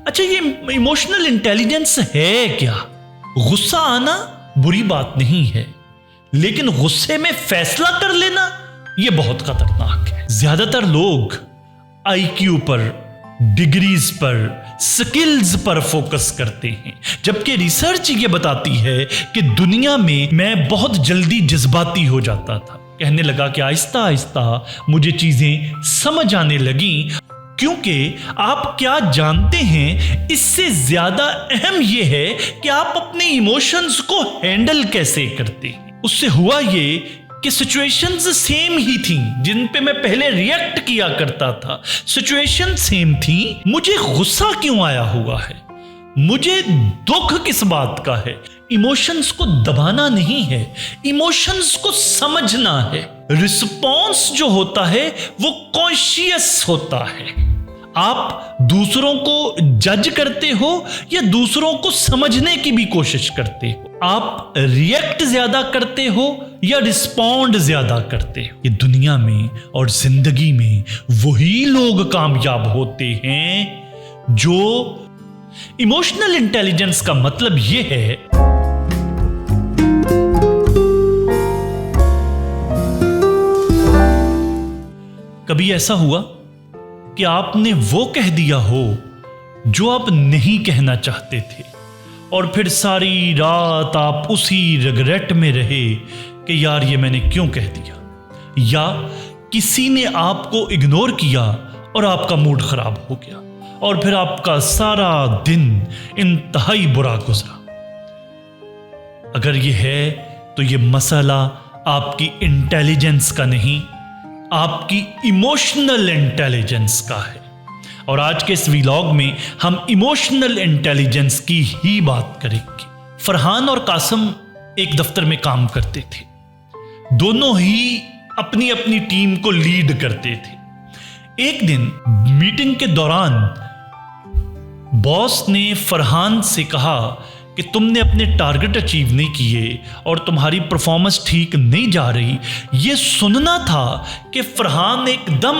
अच्छा, ये emotional intelligence है क्या? गुस्सा आना बुरी बात नहीं है, लेकिन गुस्से में फैसला कर लेना यह बहुत खतरनाक है। ज्यादातर लोग आईक्यू पर, डिग्रीज पर, स्किल्स पर फोकस करते हैं, जबकि रिसर्च ये बताती है कि दुनिया में मैं बहुत जल्दी जज्बाती हो जाता था। कहने लगा कि आहिस्ता आहिस्ता मुझे चीजें समझ आने लगी, क्योंकि आप क्या जानते हैं, इससे ज्यादा अहम यह है कि आप अपने इमोशंस को हैंडल कैसे करते हैं। उससे हुआ ये कि सिचुएशंस सेम ही थी जिन पे मैं पहले रिएक्ट किया करता था, सिचुएशन सेम थी। मुझे गुस्सा क्यों आया हुआ है, मुझे दुख किस बात का है? इमोशंस को दबाना नहीं है, इमोशंस को समझना है। रिस्पॉन्स जो होता है वो कॉन्शियस होता है। आप दूसरों को जज करते हो या दूसरों को समझने की भी कोशिश करते हो? आप रिएक्ट ज्यादा करते हो या रिस्पॉन्ड ज्यादा करते हो? ये दुनिया में और जिंदगी में वही लोग कामयाब होते हैं जो इमोशनल इंटेलिजेंस का मतलब यह है कभी ऐसा हुआ कि आपने वो कह दिया हो जो आप नहीं कहना चाहते थे, और फिर सारी रात आप उसी रिग्रेट में रहे कि यार ये मैंने क्यों कह दिया, या किसी ने आपको इग्नोर किया और आपका मूड खराब हो गया और फिर आपका सारा दिन इंतहाई बुरा गुजरा। अगर ये है तो ये मसला आपकी इंटेलिजेंस का नहीं, आपकी इमोशनल इंटेलिजेंस का है। और आज के इस व्लॉग में हम इमोशनल इंटेलिजेंस की ही बात करेंगे। फरहान और कासिम एक दफ्तर में काम करते थे, दोनों ही अपनी अपनी टीम को लीड करते थे। एक दिन मीटिंग के दौरान बॉस ने फरहान से कहा कि तुमने अपने टारगेट अचीव नहीं किए और तुम्हारी परफॉर्मेंस ठीक नहीं जा रही। यह सुनना था कि फरहान एकदम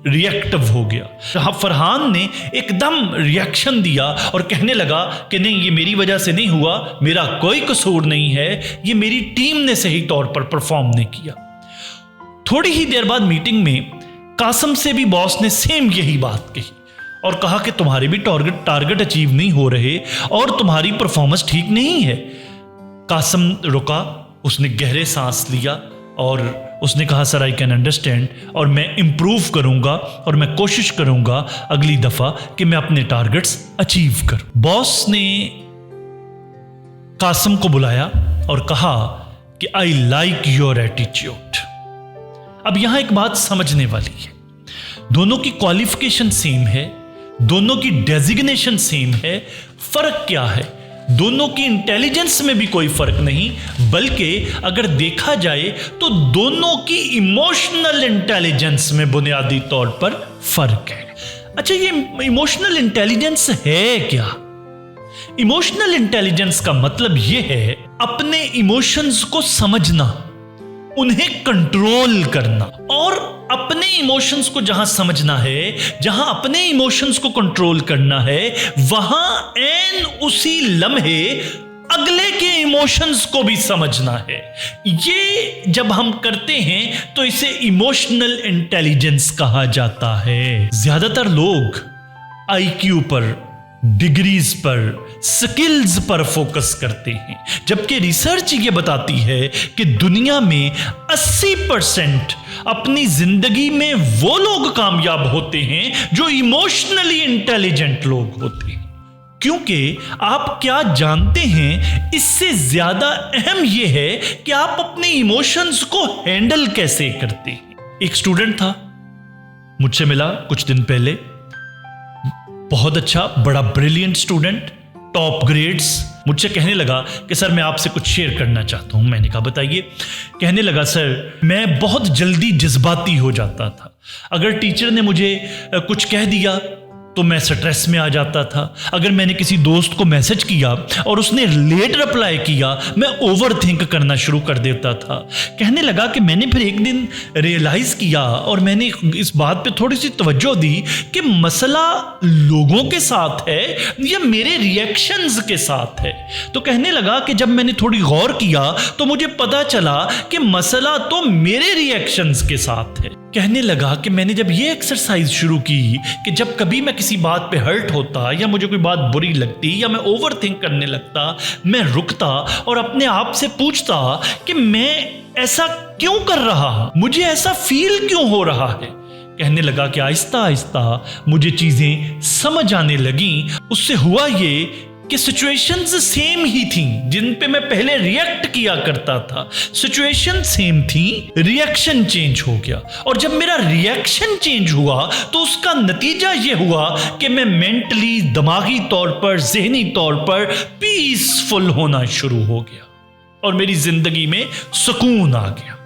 रिएक्टिव हो गया। फरहान ने एकदम रिएक्शन दिया और कहने लगा कि नहीं, ये मेरी वजह से नहीं हुआ, मेरा कोई कसूर नहीं है, ये मेरी टीम ने सही तौर पर परफॉर्म नहीं किया। थोड़ी ही देर बाद मीटिंग में कासिम से भी बॉस ने सेम यही बात कही और कहा कि तुम्हारे भी टारगेट अचीव नहीं हो रहे और तुम्हारी परफॉर्मेंस ठीक नहीं है। कासिम रुका, उसने गहरे सांस लिया और उसने कहा सर आई कैन अंडरस्टैंड, और मैं इंप्रूव करूंगा और मैं कोशिश करूंगा अगली दफा कि मैं अपने टारगेट्स अचीव करूं। बॉस ने कासिम को बुलाया और कहा कि आई लाइक योर एटीट्यूड। अब यहां एक बात समझने वाली है, दोनों की क्वालिफिकेशन सेम है, दोनों की डेजिग्नेशन सेम है। फर्क क्या है? दोनों की इंटेलिजेंस में भी कोई फर्क नहीं, बल्कि अगर देखा जाए तो दोनों की इमोशनल इंटेलिजेंस में बुनियादी तौर पर फर्क है। अच्छा, ये इमोशनल इंटेलिजेंस है क्या? इमोशनल इंटेलिजेंस का मतलब यह है अपने इमोशंस को समझना, उन्हें कंट्रोल करना। और अपने इमोशंस को जहां समझना है, जहां अपने इमोशंस को कंट्रोल करना है, वहां एन उसी लम्हे अगले के इमोशंस को भी समझना है। ये जब हम करते हैं तो इसे इमोशनल इंटेलिजेंस कहा जाता है। ज्यादातर लोग आईक्यू पर, डिग्रीज पर, स्किल्स पर फोकस करते हैं, जबकि रिसर्च ये बताती है कि दुनिया में 80% अपनी जिंदगी में वो लोग कामयाब होते हैं जो इमोशनली इंटेलिजेंट लोग होते हैं। क्योंकि आप क्या जानते हैं, इससे ज्यादा अहम यह है कि आप अपने इमोशंस को हैंडल कैसे करते हैं। एक स्टूडेंट था, मुझसे मिला कुछ दिन पहले, बहुत अच्छा, बड़ा ब्रिलियंट स्टूडेंट, टॉप ग्रेड्स। मुझसे कहने लगा कि सर मैं आपसे कुछ शेयर करना चाहता हूं। मैंने कहा बताइए। कहने लगा सर मैं बहुत जल्दी जज्बाती हो जाता था, अगर टीचर ने मुझे कुछ कह दिया तो मैं स्ट्रेस में आ जाता था। अगर मैंने किसी दोस्त को मैसेज किया और उसने लेट रिप्लाई किया, मैं ओवर थिंक करना शुरू कर देता था। कहने लगा कि मैंने फिर एक दिन रियलाइज़ किया और मैंने इस बात पे थोड़ी सी तवज्जो दी कि मसला लोगों के साथ है या मेरे रिएक्शंस के साथ है। तो कहने लगा कि जब मैंने थोड़ी गौर किया तो मुझे पता चला कि मसला तो मेरे रिएक्शंस के साथ है। कहने लगा कि मैंने जब ये एक्सरसाइज शुरू की कि जब कभी मैं किसी बात पे हर्ट होता या मुझे कोई बात बुरी लगती या मैं ओवर थिंक करने लगता, मैं रुकता और अपने आप से पूछता कि मैं ऐसा क्यों कर रहा हूं, मुझे ऐसा फील क्यों हो रहा है। कहने लगा कि आहिस्ता आहिस्ता मुझे चीजें समझ आने लगी। उससे हुआ ये कि सिचुएशंस सेम ही थी जिन पे मैं पहले रिएक्ट किया करता था। सिचुएशन सेम थी, रिएक्शन चेंज हो गया। और जब मेरा रिएक्शन चेंज हुआ तो उसका नतीजा ये हुआ कि मैं मेंटली, दिमागी तौर पर, जहनी तौर पर पीसफुल होना शुरू हो गया और मेरी जिंदगी में सुकून आ गया।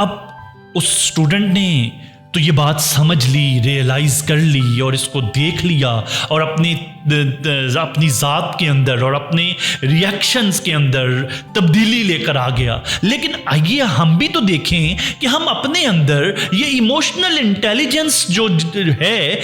अब उस स्टूडेंट ने तो ये बात समझ ली, रियलाइज कर ली और इसको देख लिया और अपनी ज़ात के अंदर और अपने रिएक्शंस के अंदर तब्दीली लेकर आ गया। लेकिन आइए हम भी तो देखें कि हम अपने अंदर ये इमोशनल इंटेलिजेंस जो है,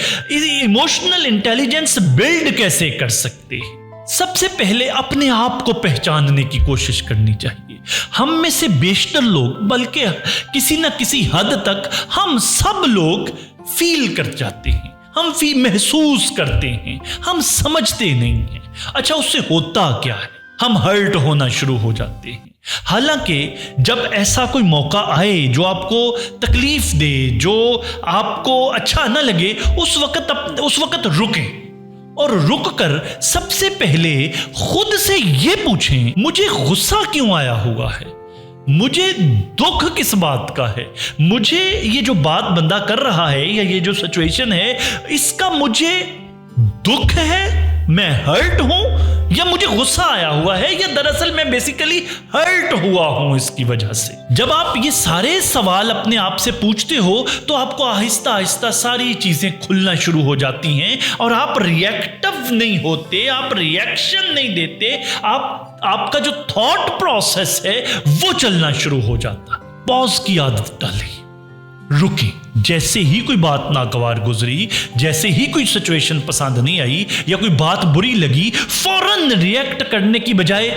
इमोशनल इंटेलिजेंस बिल्ड कैसे कर सकते हैं। सबसे पहले अपने आप को पहचानने की कोशिश करनी चाहिए। हम में से बेशतर लोग, बल्कि किसी न किसी हद तक हम सब लोग फील कर जाते हैं, हम महसूस करते हैं, हम समझते नहीं हैं। अच्छा, उससे होता क्या है? हम हर्ट होना शुरू हो जाते हैं। हालांकि जब ऐसा कोई मौका आए जो आपको तकलीफ दे, जो आपको अच्छा न लगे, उस वक्त रुकें और रुककर सबसे पहले खुद से ये पूछें, मुझे गुस्सा क्यों आया हुआ है, मुझे दुख किस बात का है, मुझे ये जो बात बंदा कर रहा है या ये जो सिचुएशन है इसका मुझे दुख है, मैं हर्ट हूं, या मुझे गुस्सा आया हुआ है, या दरअसल मैं बेसिकली हर्ट हुआ हूं इसकी वजह से। जब आप ये सारे सवाल अपने आप से पूछते हो तो आपको आहिस्ता आहिस्ता सारी चीजें खुलना शुरू हो जाती हैं और आप रिएक्टिव नहीं होते, आप रिएक्शन नहीं देते, आपका जो थॉट प्रोसेस है वो चलना शुरू हो जाता। पॉज की आदत डालें, रुके। जैसे ही कोई बात नागवार गुजरी, जैसे ही कोई सिचुएशन पसंद नहीं आई या कोई बात बुरी लगी, फौरन रिएक्ट करने की बजाय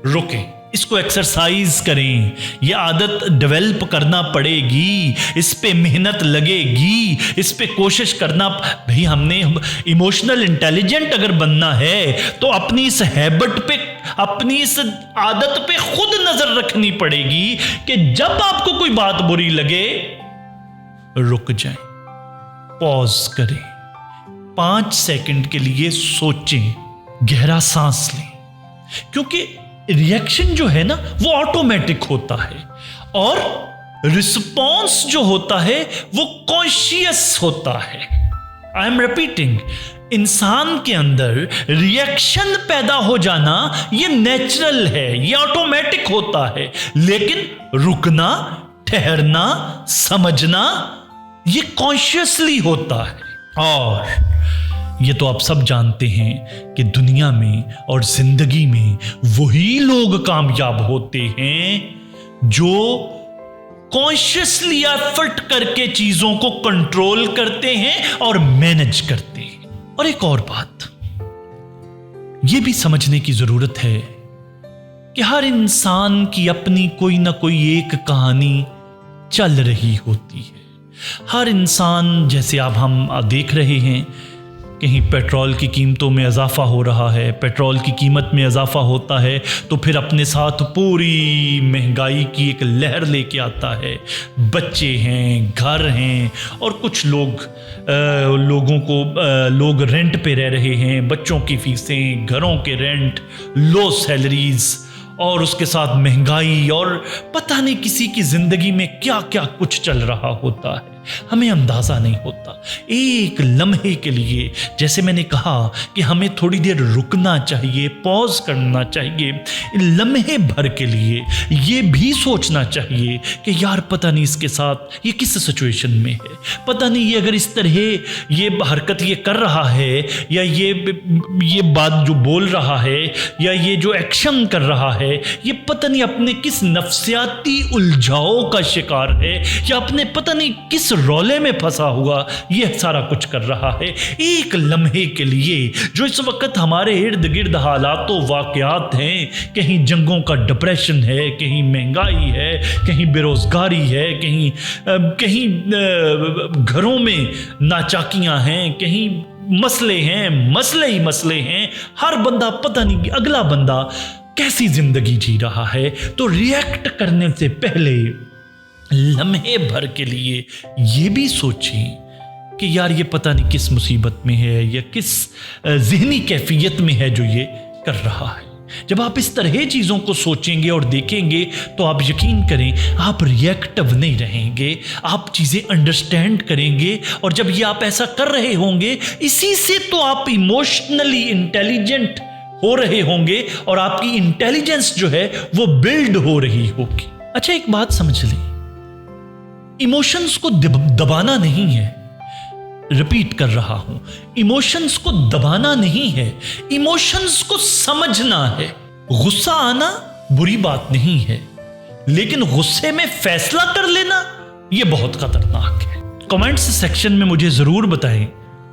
रुके। इसको एक्सरसाइज करें, यह आदत डेवलप करना पड़ेगी, इस पे मेहनत लगेगी, इस पे कोशिश करना। भाई हमने इमोशनल इंटेलिजेंट अगर बनना है तो अपनी इस हैबिट पे, अपनी इस आदत पे खुद नजर रखनी पड़ेगी कि जब आपको कोई बात बुरी लगे रुक जाएं, पॉज करें, 5 सेकंड के लिए सोचें, गहरा सांस लें, क्योंकि रिएक्शन जो है ना वो ऑटोमेटिक होता है और रिस्पॉन्स जो होता है वो कॉन्शियस होता है। आई एम रिपीटिंग, इंसान के अंदर रिएक्शन पैदा हो जाना ये नेचुरल है, ये ऑटोमेटिक होता है, लेकिन रुकना, ठहरना, समझना ये कॉन्शियसली होता है। और ये तो आप सब जानते हैं कि दुनिया में और जिंदगी में वही लोग कामयाब होते हैं जो कॉन्शियसली एफर्ट करके चीजों को कंट्रोल करते हैं और मैनेज करते हैं। और एक और बात यह भी समझने की जरूरत है कि हर इंसान की अपनी कोई ना कोई एक कहानी चल रही होती है। हर इंसान, जैसे अब हम देख रहे हैं, कहीं पेट्रोल की कीमतों में इजाफा हो रहा है, पेट्रोल की कीमत में इजाफा होता है तो फिर अपने साथ पूरी महंगाई की एक लहर लेके आता है। बच्चे हैं, घर हैं और कुछ लोग रेंट पे रह रहे हैं, बच्चों की फीसें, घरों के रेंट, लो सैलरीज और उसके साथ महंगाई और पता नहीं किसी की जिंदगी में क्या क्या कुछ चल रहा होता है। हमें अंदाजा नहीं होता। एक लम्हे के लिए, जैसे मैंने कहा कि हमें थोड़ी देर रुकना चाहिए, पॉज करना चाहिए, लम्हे भर के लिए ये भी सोचना चाहिए कि यार पता नहीं इसके साथ ये किस सिचुएशन में है, पता नहीं ये अगर इस तरह ये हरकत ये कर रहा है, या ये बात जो बोल रहा है, या ये जो एक्शन कर रहा है, ये पता नहीं अपने किस नफ्सियाती उलझाओं का शिकार है, या अपने पता नहीं किस रौले में फंसा हुआ ये सारा कुछ कर रहा है। एक लम्हे के लिए जो इस वक्त हमारे इर्द गिर्द हालात वाकयात हैं, कहीं जंगों का डिप्रेशन है, कहीं महंगाई है, कहीं बेरोजगारी है, कहीं घरों में नाचाकियां हैं, कहीं मसले हैं, मसले ही मसले हैं, हर बंदा पता नहीं अगला बंदा कैसी जिंदगी जी रहा है। तो रिएक्ट करने से पहले लम्हे भर के लिए ये भी सोचें कि यार ये पता नहीं किस मुसीबत में है, या किस ज़हनी कैफियत में है जो ये कर रहा है। जब आप इस तरह चीज़ों को सोचेंगे और देखेंगे तो आप यकीन करें आप रिएक्टिव नहीं रहेंगे, आप चीज़ें अंडरस्टैंड करेंगे। और जब ये आप ऐसा कर रहे होंगे, इसी से तो आप इमोशनली इंटेलिजेंट हो रहे होंगे और आपकी इंटेलिजेंस जो है वो बिल्ड हो रही होगी। अच्छा, एक बात समझ लें, इमोशंस को दबाना नहीं है, रिपीट कर रहा हूं, इमोशंस को दबाना नहीं है, इमोशंस को समझना है। गुस्सा आना बुरी बात नहीं है, लेकिन गुस्से में फैसला कर लेना यह बहुत खतरनाक है। कमेंट्स सेक्शन में मुझे जरूर बताएं,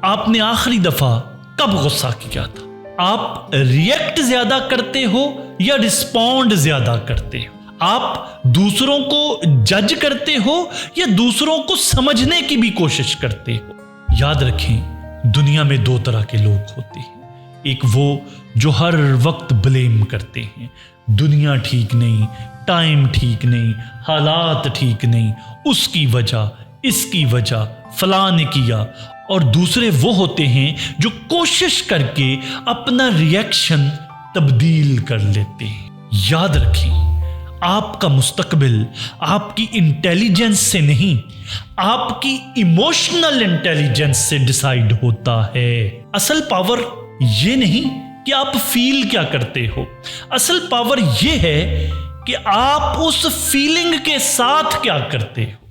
आपने आखिरी दफा कब गुस्सा किया था? आप रिएक्ट ज्यादा करते हो या रिस्पॉन्ड ज्यादा करते हो? आप दूसरों को जज करते हो या दूसरों को समझने की भी कोशिश करते हो? याद रखें, दुनिया में दो तरह के लोग होते हैं। एक वो जो हर वक्त ब्लेम करते हैं, दुनिया ठीक नहीं, टाइम ठीक नहीं, हालात ठीक नहीं, उसकी वजह, इसकी वजह, फलां ने किया। और दूसरे वो होते हैं जो कोशिश करके अपना रिएक्शन तब्दील कर लेते हैं। याद रखें, आपका मुस्तकबिल आपकी इंटेलिजेंस से नहीं, आपकी इमोशनल इंटेलिजेंस से डिसाइड होता है। असल पावर ये नहीं कि आप फील क्या करते हो, असल पावर ये है कि आप उस फीलिंग के साथ क्या करते हो।